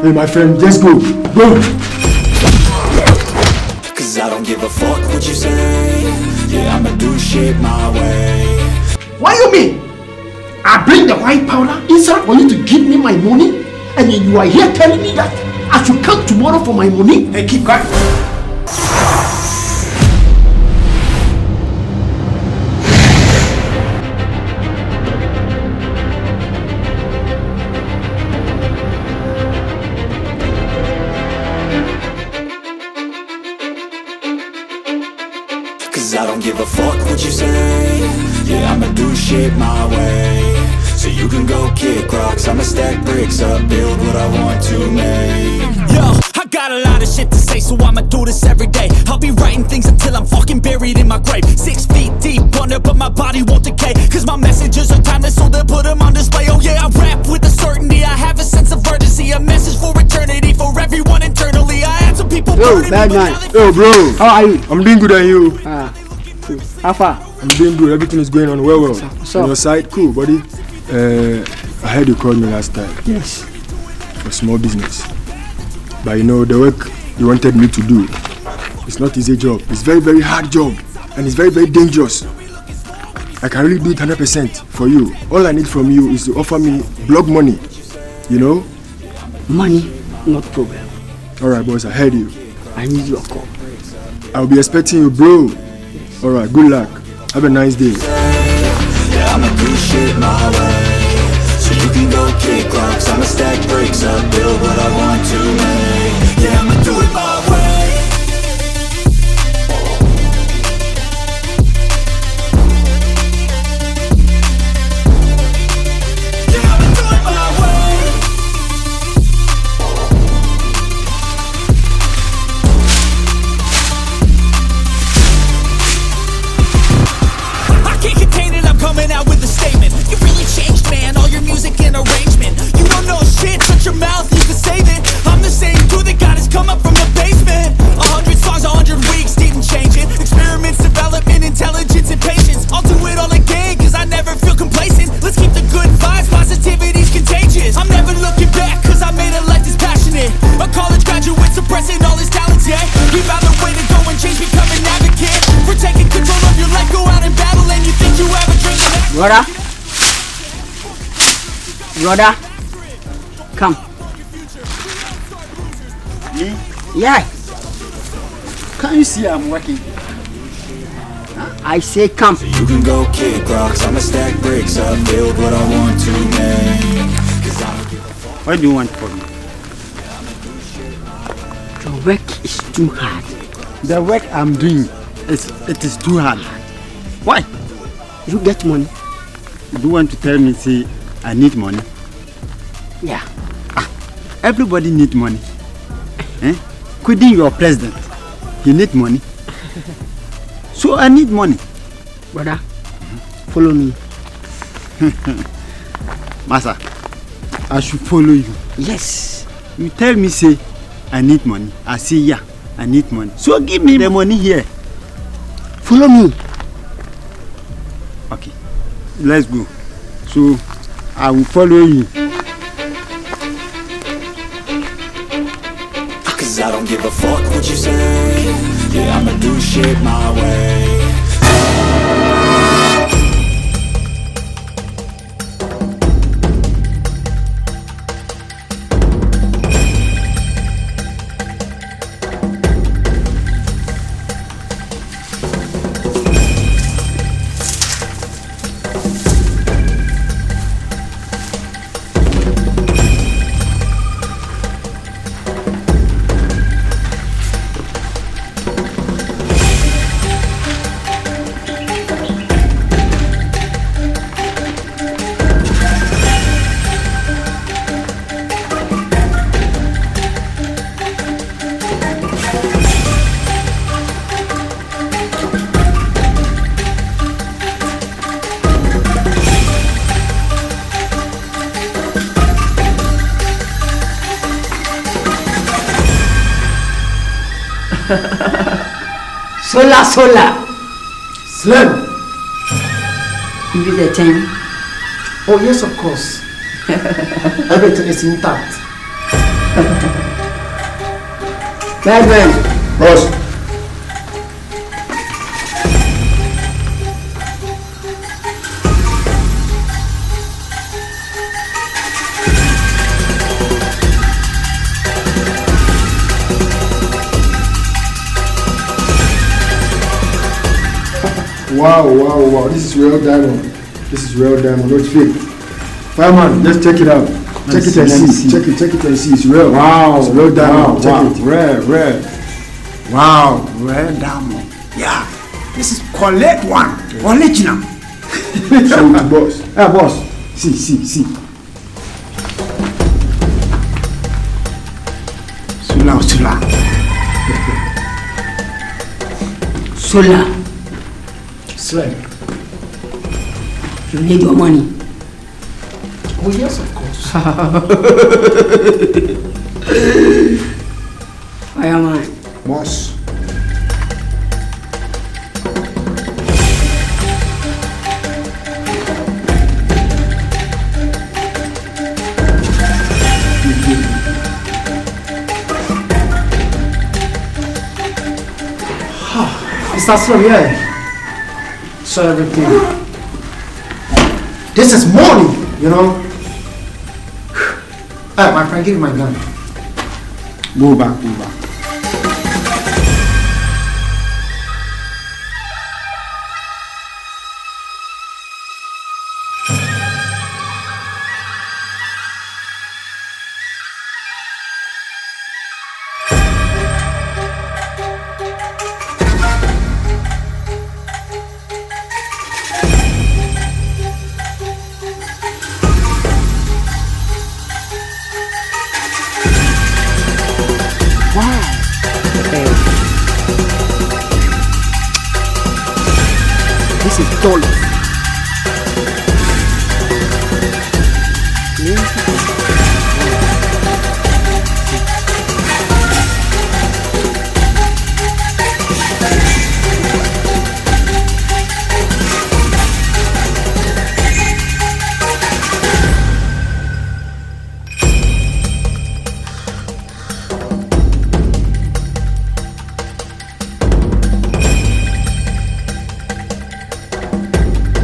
Hey, my friend, just go. Go. Cause I don't give a fuck what you say. Yeah, I'ma do shit my way. What you mean? I bring the white powder inside for you to give me my money, and then you are here telling me that I should come tomorrow for my money? Hey, keep quiet. Cause I don't give a fuck what you say. Yeah, I'ma do shit my way. So you can go kick rocks, I'ma stack bricks up, build what I want to make. Yo, I got a lot of shit to say, so I'ma do this every day. I'll be writing things until I'm fucking buried in my grave. 6 feet deep under, but my body won't decay. Cause my messages are timeless, so they'll put them on display. Oh yeah, I rap with a certainty, I have a sense of urgency. A message for eternity, for everyone internally. I had some people burning bad me, but man. now they Yo, bro. How are you? I'm doing good, and you? How far? I'm doing good. Everything is going on well. So- On your side, cool, buddy. I heard you called me last time Yes. for small business. But you know, the work you wanted me to do, it's not easy job. It's very, very hard job. And it's very, very dangerous. I can really do it 100% for you. All I need from you is to offer me blog money. You know? Money, not problem. Alright, boss, I heard you. I need your call. I'll be expecting you, bro. Alright, good luck. Have a nice day. Yeah, I'ma do shit my way. So you can go kick rocks, I'ma stack bricks up, build what I want to make. Yeah, I'ma do it my way. Yeah, I'ma do it my way. I can't contain it, I'm coming out with a statement. You really changed, man, all your music and arrangement. You don't know shit, shut your mouth, you can save it. I'm the same dude that got his come up from the basement. 100 songs, 100 weeks, didn't change it. Experiments, development, intelligence, and patience. I'll do it all again, cause I never feel complacent. Let's keep the good vibes, positivity's contagious. I'm never looking back, cause I made a life that's passionate. A college graduate suppressing all his talents, yeah. We found a way to go and change, become an advocate. For taking control of your life, go out and battle, and you think you have a dream. Brother? Brother? Come. Me? Yeah. Can't you see I'm working? I say come. You can go kick rocks, I'ma stack bricks up, build what I want to make. Cause I don't give a fuck. What do you want from me? Your work is too hard. The work I'm doing it is too hard. Why? You get money? Do you want to tell me say I need money? Yeah. Everybody need money. Including your president. He need money. So I need money. Brother, follow me. Master, I should follow you. Yes. You tell me say I need money. I say yeah, I need money. So give me the money here. Follow me. Okay, let's go. So I will follow you. Cause I don't give a fuck what you say. Yeah, I'ma do shit my way. Sola. Slim. Give me the time. Oh yes, of course. Everything is intact. Bad man. Boss. Wow. This is real diamond. Not fake. Fireman, just check it out. Check it and see. Check it and see. It's real. Wow. It's real diamond. Check it. Rare. Wow, rare diamond. Yeah, this is collect one. Original. Show it to boss. Hey, boss. See. Sula. Sola. Slim. You need your money. Oh yes, of course. Fireman. Boss. Mr. Slim, yeah. So everything. This is money, you know. Hey, my friend, give me my gun. Go back. This is dollars.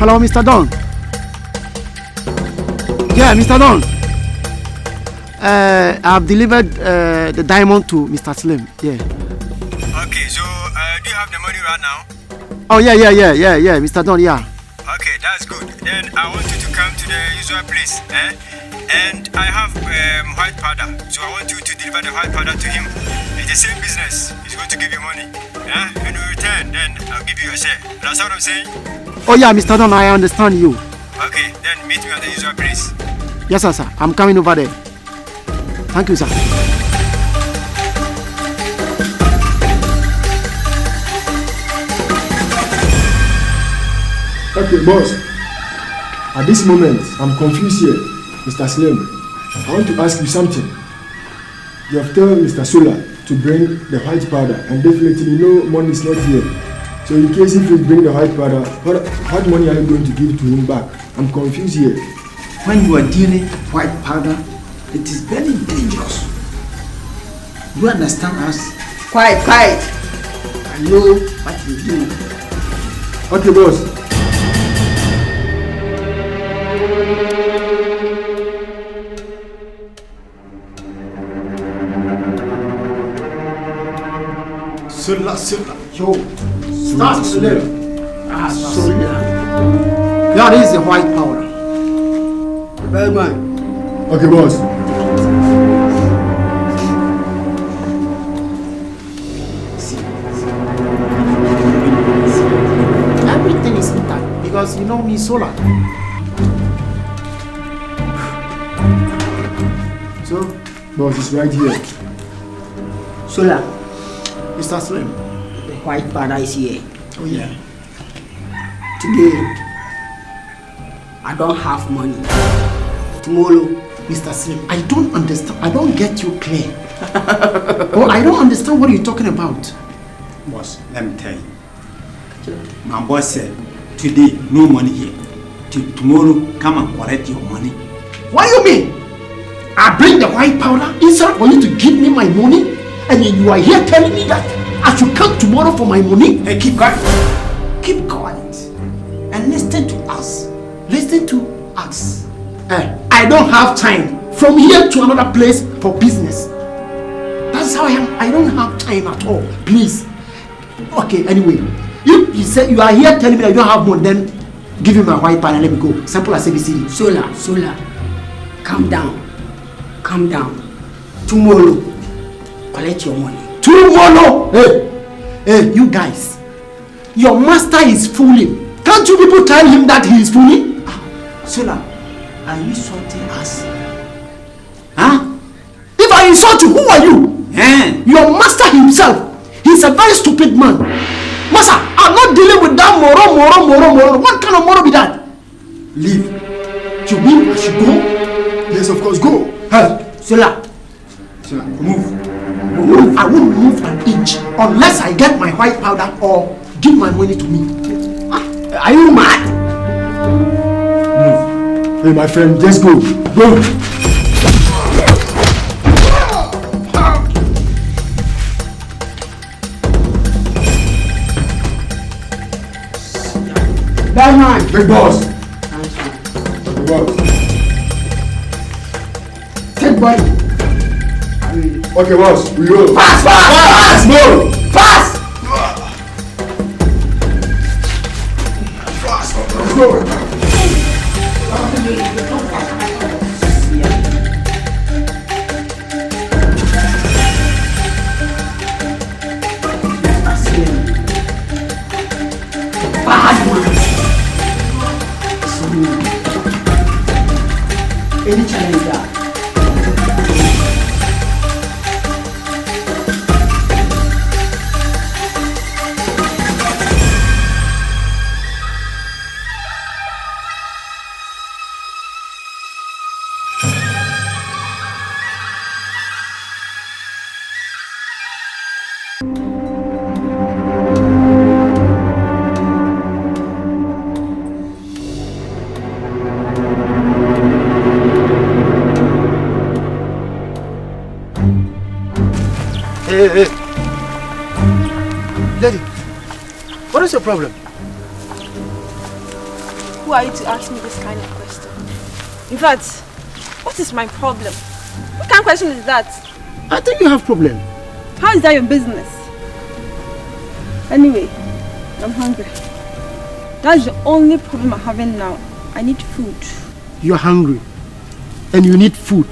Hello, Mr. Don. Yeah, Mr. Don. I've delivered the diamond to Mr. Slim. Yeah. Okay, so do you have the money right now? Oh, yeah, Mr. Don, yeah. Okay, that's good. Then I want you to come to the usual place, and I have white powder, so I want you to deliver the white powder to him. It's the same business. He's going to give you money. When you return, then I'll give you a share. That's what I'm saying? Oh, yeah, Mr. Don, I understand you. Okay, then meet me at the usual place. Yes, sir. I'm coming over there. Thank you, sir. Okay, boss. At this moment, I'm confused here, Mr. Slim. I want to ask you something. You have told Mr. Sola to bring the white powder, and definitely no money is not here. So in case if you bring the white powder, what money are you going to give to him back? I'm confused here. When you are dealing white powder, it is very dangerous. You understand us? Quiet. I know what you do. Okay, boss. Sola. Yo. Start Slim. Sola. Yeah, this is the white powder. Bad man. Okay, boss. Everything is intact because you know me, Sola. So, Boss, it's right here. Sola. Mr. Slim. The white powder is here. Oh, yeah. Today, I don't have money. Tomorrow, Mr. Slim, I don't understand. I don't get you clear. Oh, I don't understand what you're talking about. Boss, let me tell you. My boss said, today, no money here. Tomorrow, come and collect your money. What do you mean? I bring the white powder instead for you to give me my money, and then you are here telling me that I should come tomorrow for my money. Hey, keep quiet. Keep quiet. And listen to us. Listen to us. I don't have time from here to another place for business. That's how I am. I don't have time at all. Please. Okay, anyway. You said you are here telling me that you don't have money, then give me my white powder and let me go. Simple as ABCD. Sola. Calm down. Calm down. Tomorrow, collect your money. Tomorrow! Hey, you guys. Your master is fooling. Can't you people tell him that he is fooling? Sola, are you insulting us? Huh? If I insult you, who are you? Your master himself. He's a very stupid man. Master, I'm not dealing with that moro. What kind of moro be that? Leave. You mean I should go? Yes, of course, go. Hey, Sola. Move. I won't move an inch unless I get my white powder or give my money to me. Are you mad? Move. Hey, my friend, just go. Go. That man. Big boss. Big boss. Take money. Okay, boss. We roll. Fast! Move. Fast! Let's go. Any challenge that? Hey. Lady, what is your problem? Who are you to ask me this kind of question? In fact, what is my problem? What kind of question is that? I think you have problem. How is that your business? Anyway, I'm hungry. That's the only problem I'm having now. I need food. You are hungry and you need food.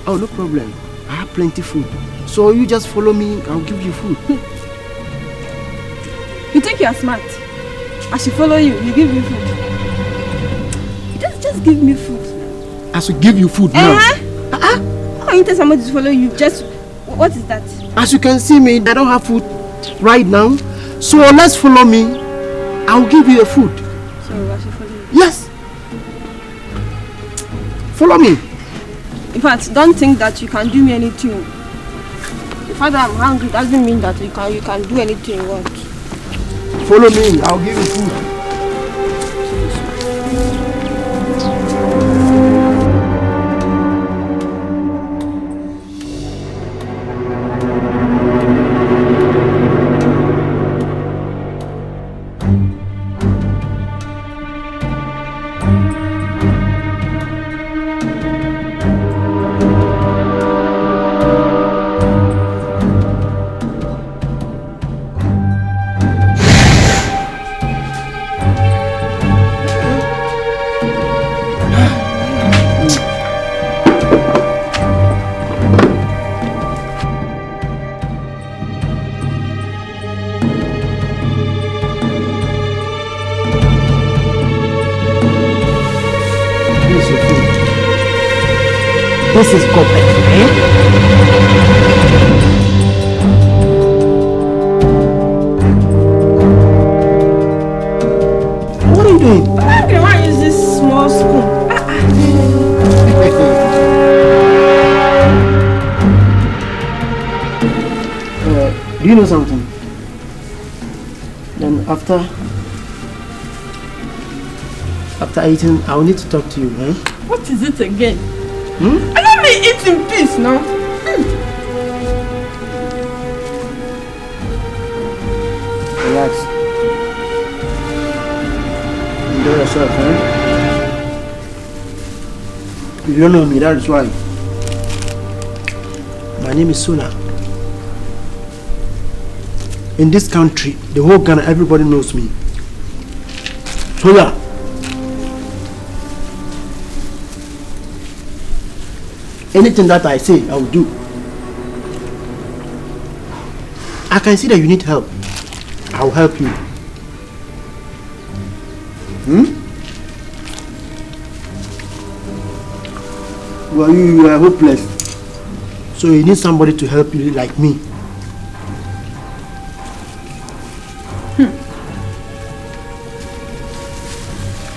Oh, no problem. I have plenty food. So you just follow me, I'll give you food. You think you are smart? I should follow you, you give me food. Just give me food. I should give you food now. How you tell somebody to follow you? Just, what is that? As you can see me, I don't have food right now. So let's follow me. I'll give you a food. So I should follow you? Yes. Follow me. In fact, don't think that you can do me anything. The fact that I'm hungry doesn't mean that you can do anything you want. Follow me, I'll give you food. This is corporate, eh? What are you doing? Okay, why use this small spoon? Do you know something? Then after eating, I'll need to talk to you, eh? What is it again? Let me eat in peace now. Relax. Enjoy yourself, eh? You don't know me, that's why. My name is Suna. In this country, the whole Ghana, everybody knows me. So yeah. Anything that I say, I will do. I can see that you need help. I will help you. Well, you are hopeless. So you need somebody to help you like me.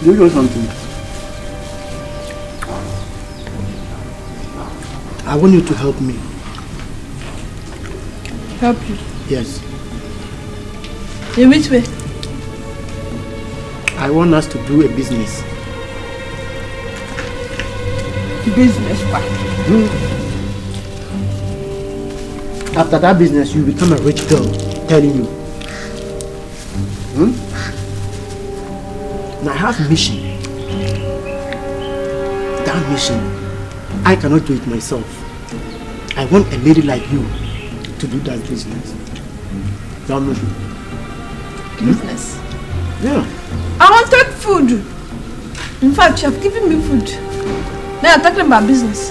Do you know something? I want you to help me. Help you. Yes. In which way? I want us to do a business. Business part. After that business, you become a rich girl, telling you. Now I have a mission. That mission, I cannot do it myself. I want a lady like you to do that business. That mission. Business. Yeah. I wanted food. In fact, you have given me food. Now you're talking about business.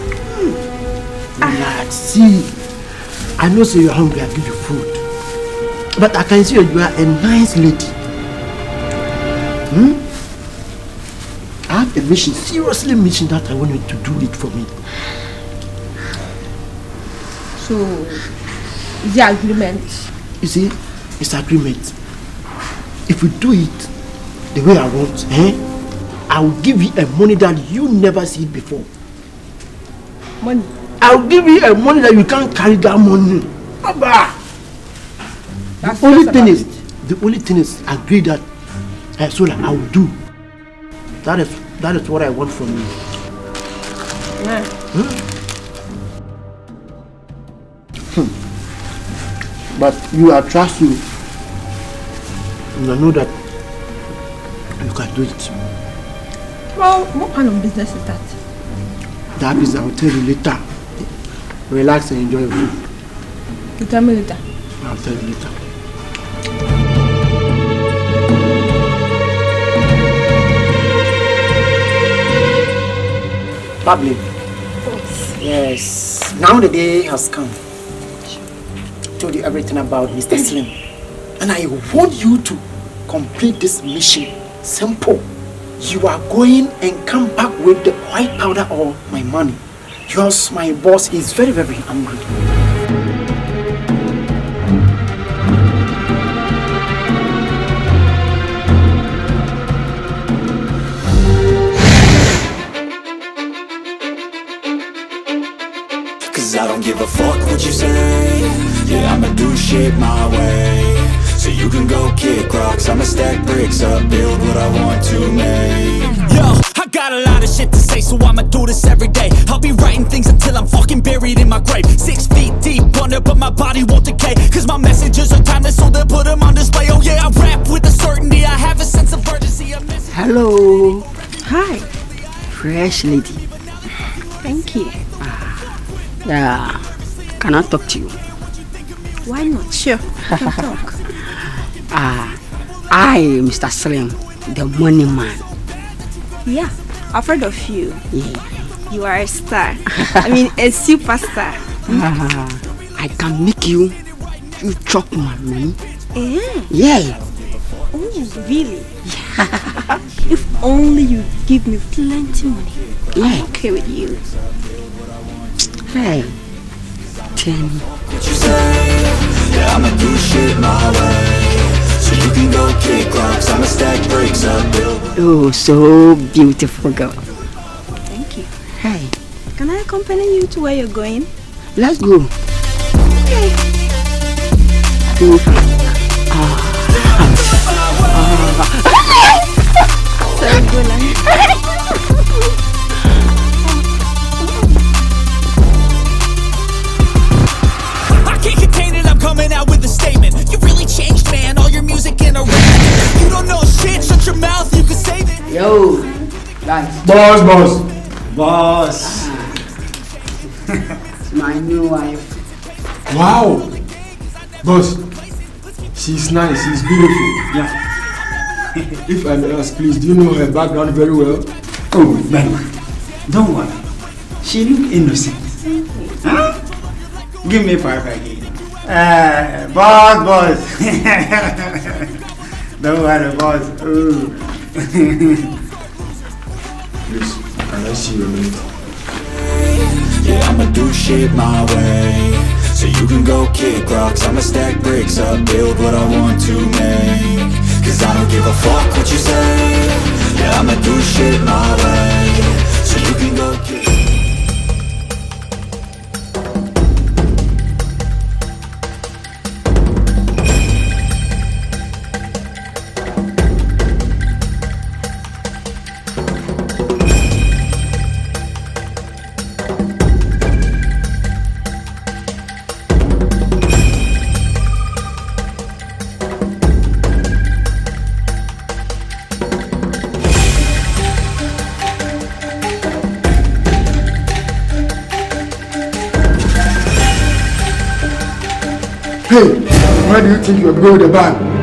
Relax. See, I know say you're hungry, I give you food. But I can see you are a nice lady. I have a mission, seriously mission that I want you to do it for me. So, is the agreement? You see, it's agreement. If we do it the way I want, I will give you a money that you never see before. Money? I will give you a money that you can't carry that money. Abba! The only thing is agree that so that I will do. That is what I want from you. Yeah. But I trust you. And I know that you can do it. Well, what kind of business is that? That business I will tell you later. Relax and enjoy your food. You tell me later. I'll tell you later. Pablo. Yes. Now the day has come. I told you everything about Mr. Slim. And I want you to complete this mission. Simple. You are going and come back with the white powder or my money. Yours, my boss, is very, very angry. I don't give a fuck what you say. Yeah, I'ma do shit my way. So you can go kick rocks, I'ma stack bricks up, build what I want to make. Yo, I got a lot of shit to say, so I'ma do this every day. I'll be writing things until I'm fucking buried in my grave. 6 feet deep under, but my body won't decay. Cause my messages are timeless, so they'll put them on display. Oh yeah, I rap with a certainty, I have a sense of urgency. Hello. Hi. Fresh lady. Thank you. Yeah. Can I talk to you? Why not? Sure. You can talk. I, Mr. Slim, the money man. Yeah, I've heard of you. Yeah. You are a star. I mean, a superstar. I can make you chop my money. Yeah. Oh, really? Yeah. If only you give me plenty money. I'm okay with you. Hey, tell me. What you say? Yeah, I'ma do shit my way. So you can go kick rocks, I'ma stack bricks up, build. Oh, so beautiful girl. Thank you. Hey, can I accompany you to where you're going? Let's go. Okay. Yo, guys, Boss. Boss. it's my new wife. Wow. Boss, she's nice, she's beautiful. Yeah. If I may ask, please, do you know her background very well? Oh, Benma, don't worry. She look innocent. Huh? Give me 5 again. Boss. Don't worry, boss. Ooh. Please, can I see your name? Yeah, I'ma do shit my way. So you can go kick rocks, I'ma stack bricks up, build what I want to make. Cause I don't give a fuck what you say. Yeah, I'ma do shit my way. So you can go kick. Hey, where do you think you're going with the bag?